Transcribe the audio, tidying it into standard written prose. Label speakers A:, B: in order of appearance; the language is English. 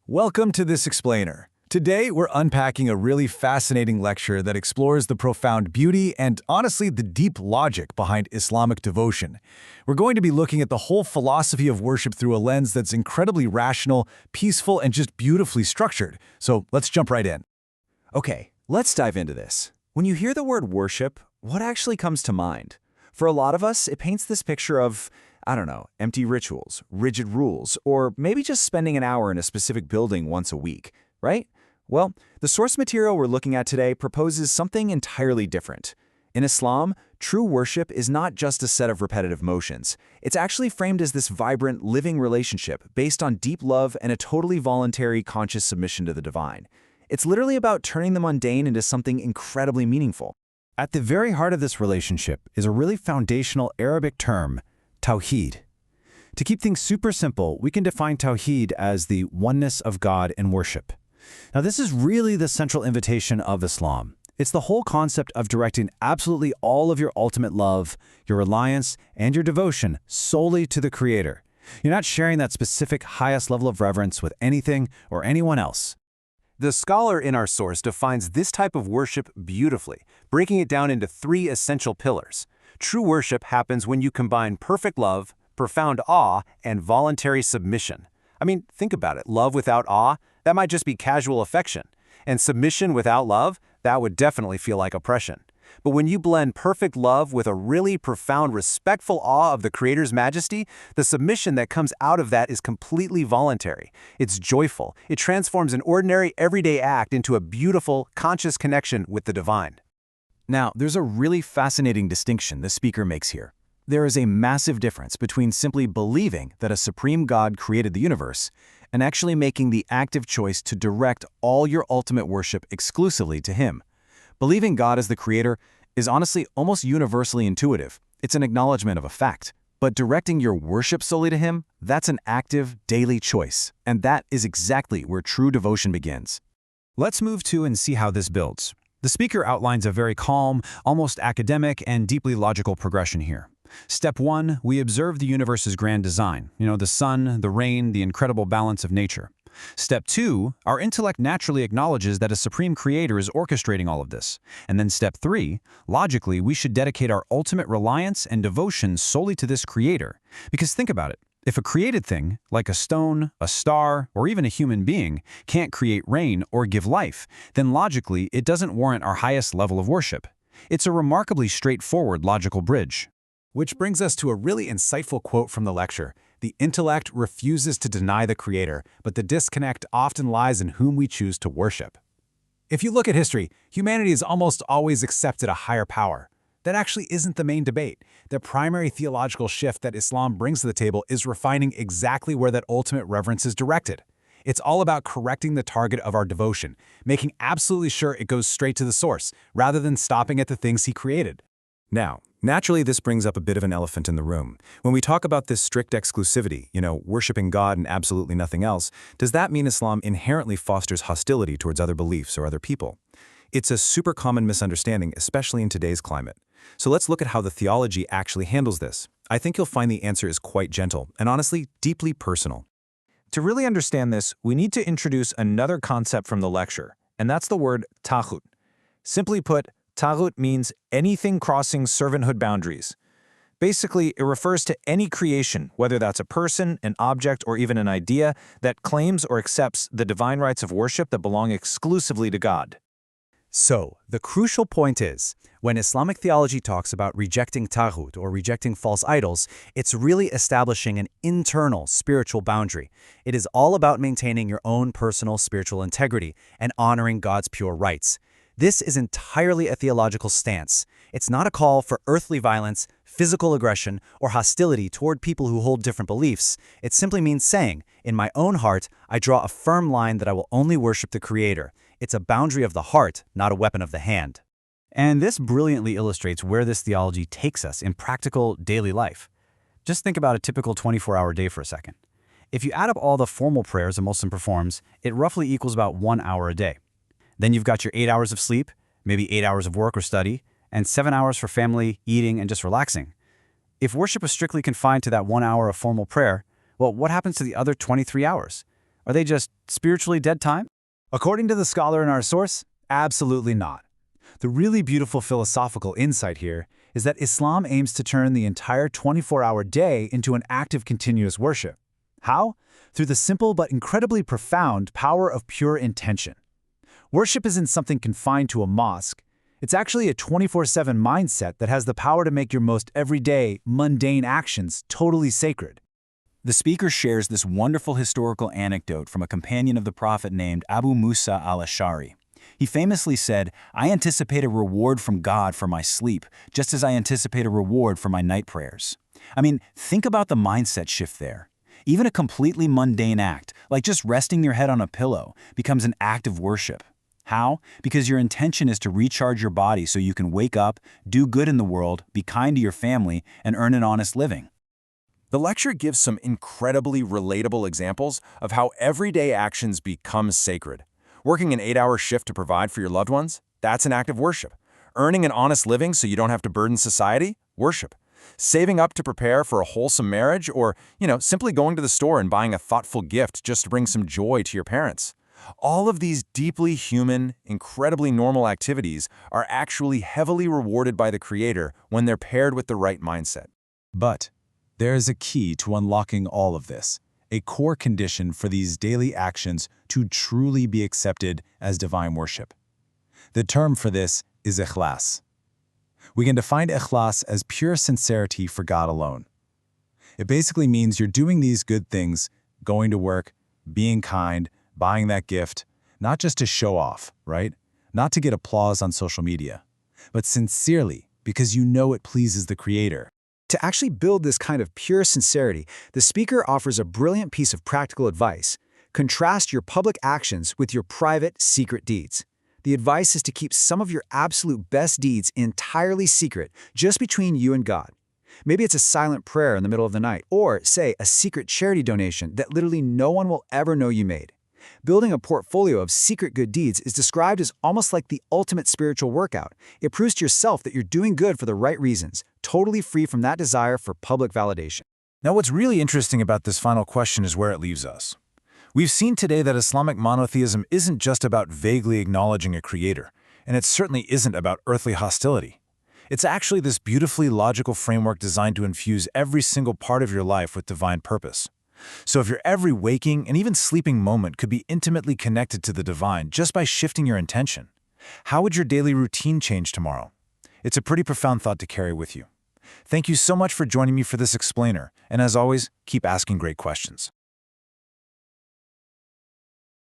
A: Welcome to This Explainer. Today, we're unpacking a really fascinating lecture that explores the profound beauty and, honestly, the deep logic behind Islamic devotion. We're going to be looking at the whole philosophy of worship through a lens that's incredibly rational, peaceful, and just beautifully structured. So let's jump right in.
B: Okay, let's dive into this. When you hear the word worship, what actually comes to mind? For a lot of us, it paints this picture of, empty rituals, rigid rules, or maybe just spending an hour in a specific building once a week, right? Well, the source material we're looking at today proposes something entirely different. In Islam, true worship is not just a set of repetitive motions. It's actually framed as this vibrant, living relationship based on deep love and a totally voluntary, conscious submission to the divine. It's literally about turning the mundane into something incredibly meaningful.
C: At the very heart of this relationship is a really foundational Arabic term, Tawheed. To keep things super simple, we can define Tawheed as the oneness of God in worship. Now, this is really the central invitation of Islam. It's the whole concept of directing absolutely all of your ultimate love, your reliance, and your devotion solely to the Creator. You're not sharing that specific highest level of reverence with anything or anyone else.
D: The scholar in our source defines this type of worship beautifully, breaking it down into three essential pillars. True worship happens when you combine perfect love, profound awe, and voluntary submission. I mean, think about it. Love without awe, that might just be casual affection. And submission without love, that would definitely feel like oppression. But when you blend perfect love with a really profound, respectful awe of the Creator's majesty, the submission that comes out of that is completely voluntary. It's joyful. It transforms an ordinary, everyday act into a beautiful, conscious connection with the divine.
B: Now, there's a really fascinating distinction the speaker makes here. There is a massive difference between simply believing that a supreme God created the universe and actually making the active choice to direct all your ultimate worship exclusively to Him. Believing God as the Creator is honestly almost universally intuitive. It's an acknowledgement of a fact. But directing your worship solely to Him, that's an active, daily choice. And that is exactly where true devotion begins.
C: Let's move to and see how this builds. The speaker outlines a very calm, almost academic, and deeply logical progression here. Step 1, we observe the universe's grand design. The sun, the rain, the incredible balance of nature. Step 2, our intellect naturally acknowledges that a supreme creator is orchestrating all of this. And then step 3, logically, we should dedicate our ultimate reliance and devotion solely to this creator. Because think about it. If a created thing, like a stone, a star, or even a human being, can't create rain or give life, then logically it doesn't warrant our highest level of worship. It's a remarkably straightforward logical bridge.
A: Which brings us to a really insightful quote from the lecture. The intellect refuses to deny the Creator, but the disconnect often lies in whom we choose to worship. If you look at history, humanity has almost always accepted a higher power. That actually isn't the main debate. The primary theological shift that Islam brings to the table is refining exactly where that ultimate reverence is directed. It's all about correcting the target of our devotion, making absolutely sure it goes straight to the source, rather than stopping at the things He created.
B: Now, naturally, this brings up a bit of an elephant in the room. When we talk about this strict exclusivity, worshiping God and absolutely nothing else, does that mean Islam inherently fosters hostility towards other beliefs or other people? It's a super common misunderstanding, especially in today's climate. So let's look at how the theology actually handles this. I think you'll find the answer is quite gentle and honestly, deeply personal.
C: To really understand this, we need to introduce another concept from the lecture, and that's the word Tawheed. Simply put, Tawheed means anything crossing servanthood boundaries. Basically, it refers to any creation, whether that's a person, an object, or even an idea, that claims or accepts the divine rights of worship that belong exclusively to God.
B: So, the crucial point is, when Islamic theology talks about rejecting Tawheed or rejecting false idols, it's really establishing an internal spiritual boundary. It is all about maintaining your own personal spiritual integrity and honoring God's pure rights. This is entirely a theological stance. It's not a call for earthly violence, physical aggression, or hostility toward people who hold different beliefs. It simply means saying, in my own heart, I draw a firm line that I will only worship the Creator. It's a boundary of the heart, not a weapon of the hand.
C: And this brilliantly illustrates where this theology takes us in practical daily life. Just think about a typical 24-hour day for a second. If you add up all the formal prayers a Muslim performs, it roughly equals about 1 hour a day. Then you've got your 8 hours of sleep, maybe 8 hours of work or study, and 7 hours for family, eating, and just relaxing. If worship was strictly confined to that 1 hour of formal prayer, well, what happens to the other 23 hours? Are they just spiritually dead time?
A: According to the scholar in our source, absolutely not. The really beautiful philosophical insight here is that Islam aims to turn the entire 24-hour day into an active continuous worship. How? Through the simple but incredibly profound power of pure intention. Worship isn't something confined to a mosque. It's actually a 24/7 mindset that has the power to make your most everyday, mundane actions totally sacred.
C: The speaker shares this wonderful historical anecdote from a companion of the Prophet named Abu Musa al-Ash'ari. He famously said, "I anticipate a reward from God for my sleep, just as I anticipate a reward for my night prayers." I mean, think about the mindset shift there. Even a completely mundane act, like just resting your head on a pillow, becomes an act of worship. How? Because your intention is to recharge your body so you can wake up, do good in the world, be kind to your family, and earn an honest living.
B: The lecture gives some incredibly relatable examples of how everyday actions become sacred. Working an 8-hour shift to provide for your loved ones? That's an act of worship. Earning an honest living so you don't have to burden society? Worship. Saving up to prepare for a wholesome marriage, or, simply going to the store and buying a thoughtful gift just to bring some joy to your parents. All of these deeply human, incredibly normal activities are actually heavily rewarded by the Creator when they're paired with the right mindset.
C: But there is a key to unlocking all of this, a core condition for these daily actions to truly be accepted as divine worship. The term for this is Ikhlas. We can define Ikhlas as pure sincerity for God alone. It basically means you're doing these good things, going to work, being kind, buying that gift, not just to show off, right? Not to get applause on social media, but sincerely because you know it pleases the Creator.
A: To actually build this kind of pure sincerity, the speaker offers a brilliant piece of practical advice. Contrast your public actions with your private, secret deeds. The advice is to keep some of your absolute best deeds entirely secret, just between you and God. Maybe it's a silent prayer in the middle of the night, or, say, a secret charity donation that literally no one will ever know you made. Building a portfolio of secret good deeds is described as almost like the ultimate spiritual workout. It proves to yourself that you're doing good for the right reasons, totally free from that desire for public validation.
D: Now, what's really interesting about this final question is where it leaves us. We've seen today that Islamic monotheism isn't just about vaguely acknowledging a creator, and it certainly isn't about earthly hostility. It's actually this beautifully logical framework designed to infuse every single part of your life with divine purpose. So if your every waking and even sleeping moment could be intimately connected to the divine just by shifting your intention, how would your daily routine change tomorrow? It's a pretty profound thought to carry with you. Thank you so much for joining me for this explainer, and as always, keep asking great questions.